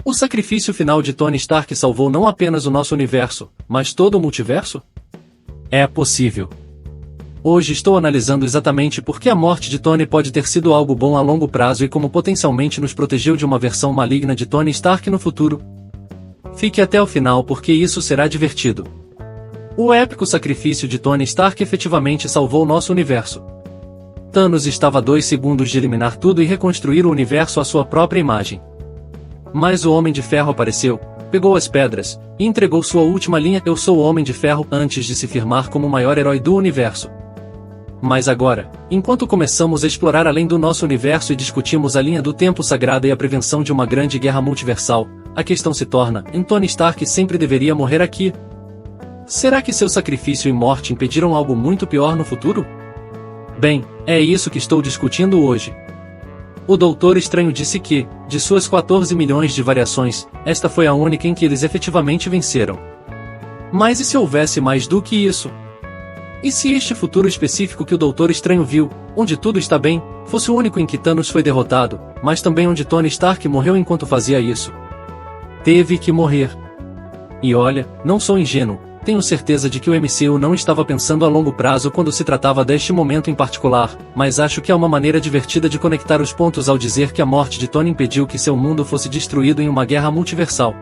O sacrifício final de Tony Stark salvou não apenas o nosso universo, mas todo o multiverso? É possível. Hoje estou analisando exatamente por que a morte de Tony pode ter sido algo bom a longo prazo e como potencialmente nos protegeu de uma versão maligna de Tony Stark no futuro. Fique até o final porque isso será divertido. O épico sacrifício de Tony Stark efetivamente salvou nosso universo. Thanos estava a 2 segundos de eliminar tudo e reconstruir o universo à sua própria imagem. Mas o Homem de Ferro apareceu, pegou as pedras, e entregou sua última linha "Eu sou o Homem de Ferro" antes de se firmar como o maior herói do universo. Mas agora, enquanto começamos a explorar além do nosso universo e discutimos a linha do tempo sagrada e a prevenção de uma grande guerra multiversal, a questão se torna: Tony Stark sempre deveria morrer aqui? Será que seu sacrifício e morte impediram algo muito pior no futuro? Bem, é isso que estou discutindo hoje. O Doutor Estranho disse que, de suas 14 milhões de variações, esta foi a única em que eles efetivamente venceram. Mas e se houvesse mais do que isso? E se este futuro específico que o Doutor Estranho viu, onde tudo está bem, fosse o único em que Thanos foi derrotado, mas também onde Tony Stark morreu enquanto fazia isso? Teve que morrer. E olha, não sou ingênuo, tenho certeza de que o MCU não estava pensando a longo prazo quando se tratava deste momento em particular, mas acho que há uma maneira divertida de conectar os pontos ao dizer que a morte de Tony impediu que seu mundo fosse destruído em uma guerra multiversal.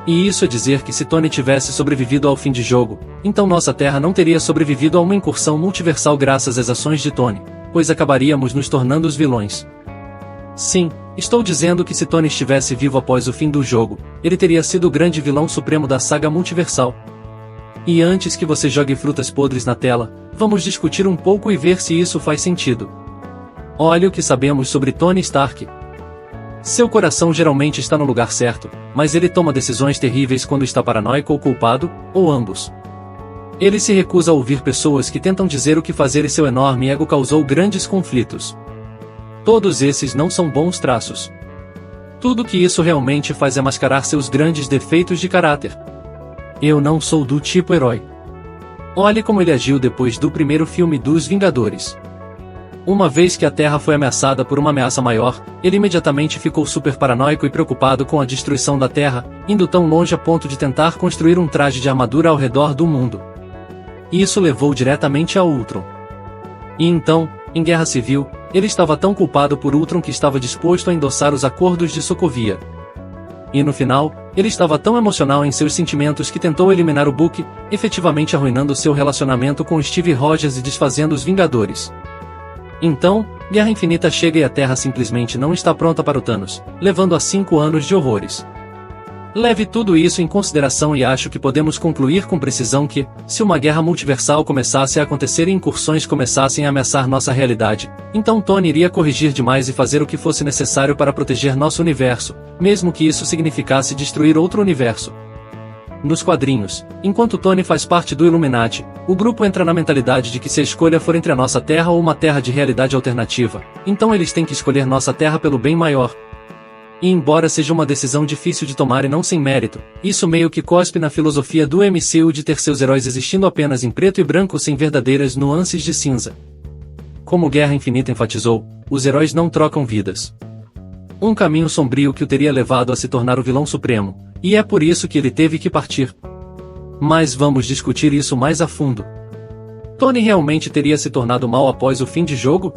E isso é dizer que se Tony tivesse sobrevivido ao fim de jogo, então nossa Terra não teria sobrevivido a uma incursão multiversal graças às ações de Tony, pois acabaríamos nos tornando os vilões. Sim, estou dizendo que se Tony estivesse vivo após o fim do jogo, ele teria sido o grande vilão supremo da saga multiversal. E antes que você jogue frutas podres na tela, vamos discutir um pouco e ver se isso faz sentido. Olha o que sabemos sobre Tony Stark. Seu coração geralmente está no lugar certo, mas ele toma decisões terríveis quando está paranoico ou culpado, ou ambos. Ele se recusa a ouvir pessoas que tentam dizer o que fazer e seu enorme ego causou grandes conflitos. Todos esses não são bons traços. Tudo que isso realmente faz é mascarar seus grandes defeitos de caráter. Eu não sou do tipo herói. Olhe como ele agiu depois do primeiro filme dos Vingadores. Uma vez que a Terra foi ameaçada por uma ameaça maior, ele imediatamente ficou super paranoico e preocupado com a destruição da Terra, indo tão longe a ponto de tentar construir um traje de armadura ao redor do mundo. Isso levou diretamente a Ultron. E então, em Guerra Civil, ele estava tão culpado por Ultron que estava disposto a endossar os acordos de Sokovia. E no final, ele estava tão emocional em seus sentimentos que tentou eliminar o Bucky, efetivamente arruinando seu relacionamento com Steve Rogers e desfazendo os Vingadores. Então, Guerra Infinita chega e a Terra simplesmente não está pronta para o Thanos, levando a 5 anos de horrores. Leve tudo isso em consideração e acho que podemos concluir com precisão que, se uma guerra multiversal começasse a acontecer e incursões começassem a ameaçar nossa realidade, então Tony iria corrigir demais e fazer o que fosse necessário para proteger nosso universo, mesmo que isso significasse destruir outro universo. Nos quadrinhos, enquanto Tony faz parte do Illuminati, o grupo entra na mentalidade de que se a escolha for entre a nossa Terra ou uma Terra de realidade alternativa, então eles têm que escolher nossa Terra pelo bem maior. E embora seja uma decisão difícil de tomar e não sem mérito, isso meio que cospe na filosofia do MCU de ter seus heróis existindo apenas em preto e branco sem verdadeiras nuances de cinza. Como Guerra Infinita enfatizou, os heróis não trocam vidas. Um caminho sombrio que o teria levado a se tornar o vilão supremo, e é por isso que ele teve que partir. Mas vamos discutir isso mais a fundo. Tony realmente teria se tornado mal após o fim de jogo?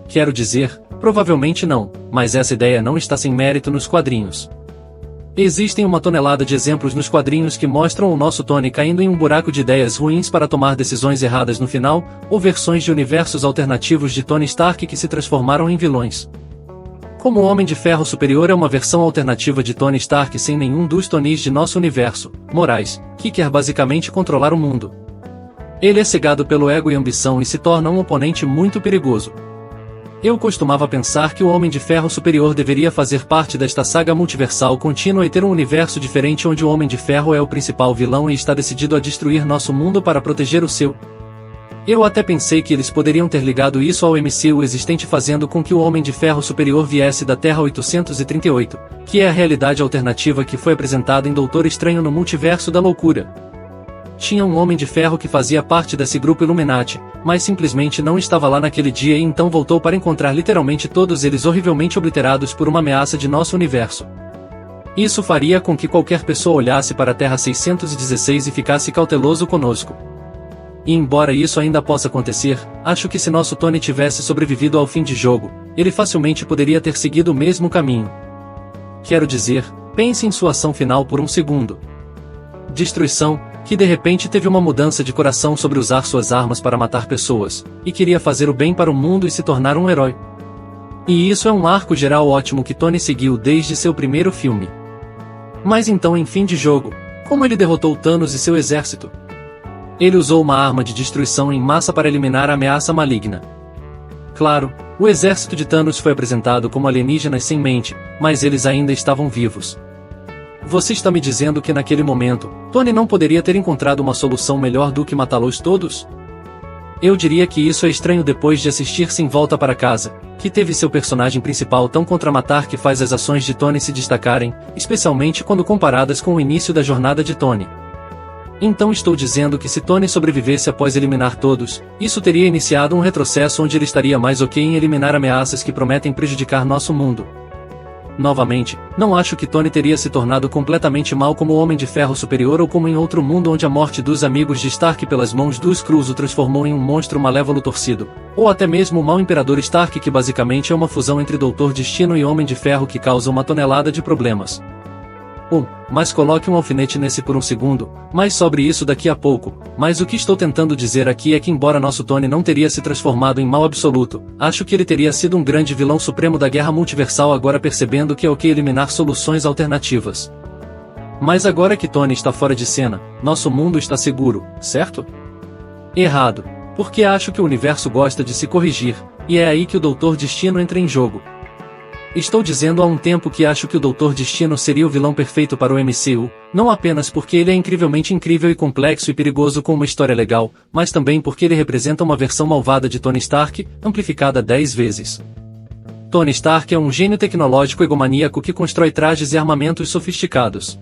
Quero dizer, provavelmente não, mas essa ideia não está sem mérito nos quadrinhos. Existem uma tonelada de exemplos nos quadrinhos que mostram o nosso Tony caindo em um buraco de ideias ruins para tomar decisões erradas no final, ou versões de universos alternativos de Tony Stark que se transformaram em vilões. Como o Homem de Ferro Superior é uma versão alternativa de Tony Stark sem nenhum dos Tonys de nosso universo, Morais, que quer basicamente controlar o mundo. Ele é cegado pelo ego e ambição e se torna um oponente muito perigoso. Eu costumava pensar que o Homem de Ferro Superior deveria fazer parte desta saga multiversal contínua e ter um universo diferente onde o Homem de Ferro é o principal vilão e está decidido a destruir nosso mundo para proteger o seu. Eu até pensei que eles poderiam ter ligado isso ao MCU existente fazendo com que o Homem de Ferro Superior viesse da Terra 838, que é a realidade alternativa que foi apresentada em Doutor Estranho no Multiverso da Loucura. Tinha um Homem de Ferro que fazia parte desse grupo Illuminati, mas simplesmente não estava lá naquele dia e então voltou para encontrar literalmente todos eles horrivelmente obliterados por uma ameaça de nosso universo. Isso faria com que qualquer pessoa olhasse para a Terra 616 e ficasse cauteloso conosco. E embora isso ainda possa acontecer, acho que se nosso Tony tivesse sobrevivido ao fim de jogo, ele facilmente poderia ter seguido o mesmo caminho. Quero dizer, pense em sua ação final por um segundo. Destruição, que de repente teve uma mudança de coração sobre usar suas armas para matar pessoas, e queria fazer o bem para o mundo e se tornar um herói. E isso é um arco geral ótimo que Tony seguiu desde seu primeiro filme. Mas então em fim de jogo, como ele derrotou Thanos e seu exército? Ele usou uma arma de destruição em massa para eliminar a ameaça maligna. Claro, o exército de Thanos foi apresentado como alienígenas sem mente, mas eles ainda estavam vivos. Você está me dizendo que naquele momento, Tony não poderia ter encontrado uma solução melhor do que matá-los todos? Eu diria que isso é estranho depois de assistir Sem Volta para Casa, que teve seu personagem principal tão contra matar que faz as ações de Tony se destacarem, especialmente quando comparadas com o início da jornada de Tony. Então estou dizendo que se Tony sobrevivesse após eliminar todos, isso teria iniciado um retrocesso onde ele estaria mais ok em eliminar ameaças que prometem prejudicar nosso mundo. Novamente, não acho que Tony teria se tornado completamente mal como o Homem de Ferro Superior ou como em outro mundo onde a morte dos amigos de Stark pelas mãos dos Skrulls o transformou em um monstro malévolo torcido, ou até mesmo o mau Imperador Stark que basicamente é uma fusão entre Doutor Destino e Homem de Ferro que causa uma tonelada de problemas. Mas coloque um alfinete nesse por um segundo, mais sobre isso daqui a pouco, mas o que estou tentando dizer aqui é que embora nosso Tony não teria se transformado em mal absoluto, acho que ele teria sido um grande vilão supremo da guerra multiversal agora percebendo que é ok eliminar soluções alternativas. Mas agora que Tony está fora de cena, nosso mundo está seguro, certo? Errado, porque acho que o universo gosta de se corrigir, e é aí que o Doutor Destino entra em jogo. Estou dizendo há um tempo que acho que o Doutor Destino seria o vilão perfeito para o MCU, não apenas porque ele é incrivelmente incrível e complexo e perigoso com uma história legal, mas também porque ele representa uma versão malvada de Tony Stark, amplificada 10 vezes. Tony Stark é um gênio tecnológico egomaníaco que constrói trajes e armamentos sofisticados.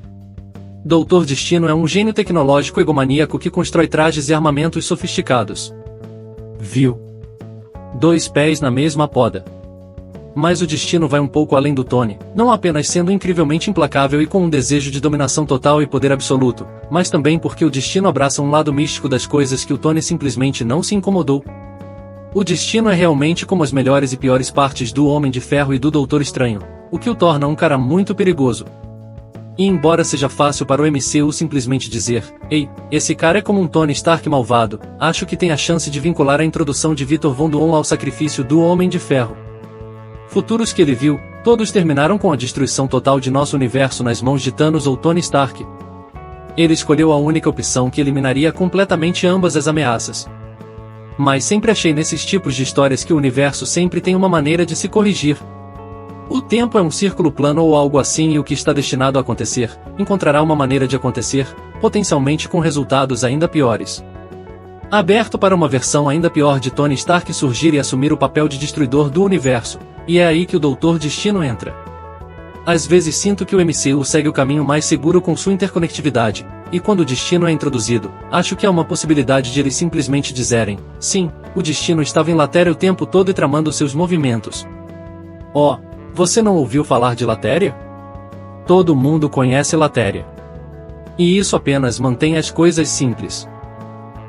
Doutor Destino é um gênio tecnológico egomaníaco que constrói trajes e armamentos sofisticados. Viu? 2 pés na mesma poda. Mas o Destino vai um pouco além do Tony, não apenas sendo incrivelmente implacável e com um desejo de dominação total e poder absoluto, mas também porque o Destino abraça um lado místico das coisas que o Tony simplesmente não se incomodou. O Destino é realmente como as melhores e piores partes do Homem de Ferro e do Doutor Estranho, o que o torna um cara muito perigoso. E embora seja fácil para o MCU simplesmente dizer, ei, esse cara é como um Tony Stark malvado, acho que tem a chance de vincular a introdução de Victor Von Doom ao sacrifício do Homem de Ferro. Futuros que ele viu, todos terminaram com a destruição total de nosso universo nas mãos de Thanos ou Tony Stark. Ele escolheu a única opção que eliminaria completamente ambas as ameaças. Mas sempre achei nesses tipos de histórias que o universo sempre tem uma maneira de se corrigir. O tempo é um círculo plano ou algo assim e o que está destinado a acontecer, encontrará uma maneira de acontecer, potencialmente com resultados ainda piores. Aberto para uma versão ainda pior de Tony Stark surgir e assumir o papel de destruidor do universo, e é aí que o Doutor Destino entra. Às vezes sinto que o MCU segue o caminho mais seguro com sua interconectividade, e quando o Destino é introduzido, acho que há uma possibilidade de eles simplesmente dizerem, sim, o Destino estava em Latéria o tempo todo e tramando seus movimentos. Oh, você não ouviu falar de Latéria? Todo mundo conhece Latéria. E isso apenas mantém as coisas simples.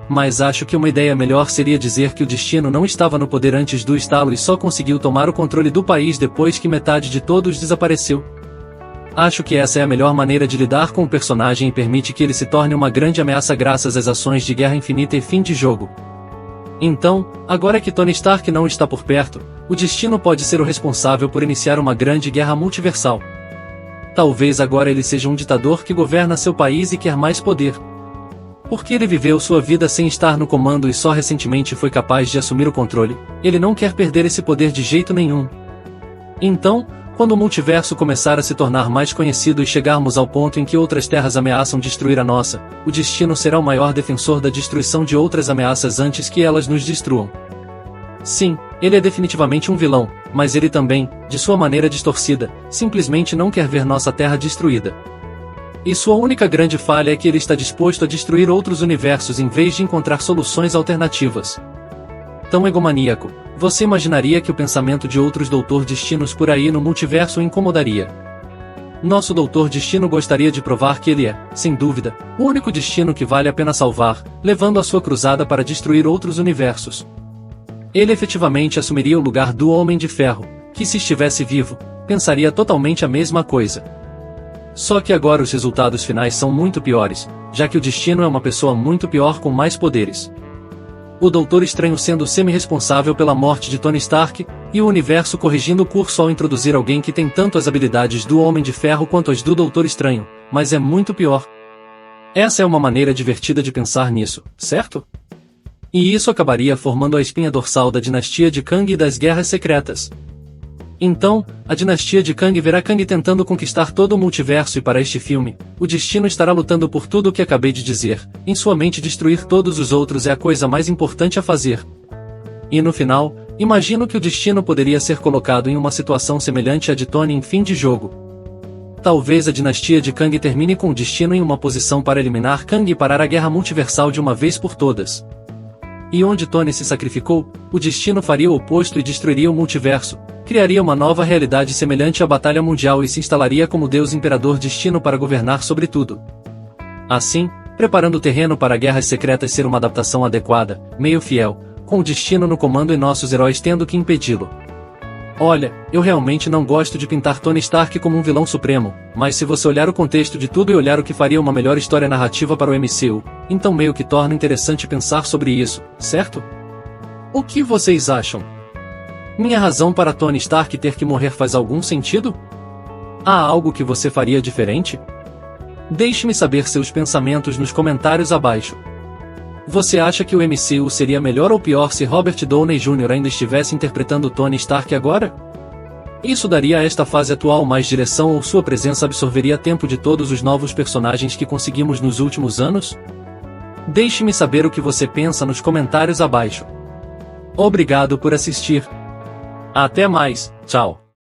Mas acho que uma ideia melhor seria dizer que o Destino não estava no poder antes do estalo e só conseguiu tomar o controle do país depois que metade de todos desapareceu. Acho que essa é a melhor maneira de lidar com o personagem e permite que ele se torne uma grande ameaça graças às ações de Guerra Infinita e fim de jogo. Então, agora que Tony Stark não está por perto, o Destino pode ser o responsável por iniciar uma grande guerra multiversal. Talvez agora ele seja um ditador que governa seu país e quer mais poder. Porque ele viveu sua vida sem estar no comando e só recentemente foi capaz de assumir o controle, ele não quer perder esse poder de jeito nenhum. Então, quando o multiverso começar a se tornar mais conhecido e chegarmos ao ponto em que outras terras ameaçam destruir a nossa, o Destino será o maior defensor da destruição de outras ameaças antes que elas nos destruam. Sim, ele é definitivamente um vilão, mas ele também, de sua maneira distorcida, simplesmente não quer ver nossa terra destruída. E sua única grande falha é que ele está disposto a destruir outros universos em vez de encontrar soluções alternativas. Tão egomaníaco, você imaginaria que o pensamento de outros Doutor Destinos por aí no multiverso o incomodaria. Nosso Doutor Destino gostaria de provar que ele é, sem dúvida, o único destino que vale a pena salvar, levando a sua cruzada para destruir outros universos. Ele efetivamente assumiria o lugar do Homem de Ferro, que se estivesse vivo, pensaria totalmente a mesma coisa. Só que agora os resultados finais são muito piores, já que o Destino é uma pessoa muito pior com mais poderes. O Doutor Estranho sendo semi-responsável pela morte de Tony Stark, e o universo corrigindo o curso ao introduzir alguém que tem tanto as habilidades do Homem de Ferro quanto as do Doutor Estranho, mas é muito pior. Essa é uma maneira divertida de pensar nisso, certo? E isso acabaria formando a espinha dorsal da dinastia de Kang e das Guerras Secretas. Então, a dinastia de Kang verá Kang tentando conquistar todo o multiverso e para este filme, o Destino estará lutando por tudo o que acabei de dizer, em sua mente destruir todos os outros é a coisa mais importante a fazer. E no final, imagino que o Destino poderia ser colocado em uma situação semelhante à de Tony em fim de jogo. Talvez a dinastia de Kang termine com o Destino em uma posição para eliminar Kang e parar a guerra multiversal de uma vez por todas. E onde Tony se sacrificou, o Destino faria o oposto e destruiria o multiverso, criaria uma nova realidade semelhante à Batalha Mundial e se instalaria como Deus Imperador Destino para governar sobre tudo. Assim, preparando o terreno para Guerras Secretas ser uma adaptação adequada, meio fiel, com o Destino no comando e nossos heróis tendo que impedi-lo. Olha, eu realmente não gosto de pintar Tony Stark como um vilão supremo, mas se você olhar o contexto de tudo e olhar o que faria uma melhor história narrativa para o MCU, então meio que torna interessante pensar sobre isso, certo? O que vocês acham? Minha razão para Tony Stark ter que morrer faz algum sentido? Há algo que você faria diferente? Deixe-me saber seus pensamentos nos comentários abaixo. Você acha que o MCU seria melhor ou pior se Robert Downey Jr. ainda estivesse interpretando Tony Stark agora? Isso daria a esta fase atual mais direção ou sua presença absorveria tempo de todos os novos personagens que conseguimos nos últimos anos? Deixe-me saber o que você pensa nos comentários abaixo. Obrigado por assistir. Até mais, tchau.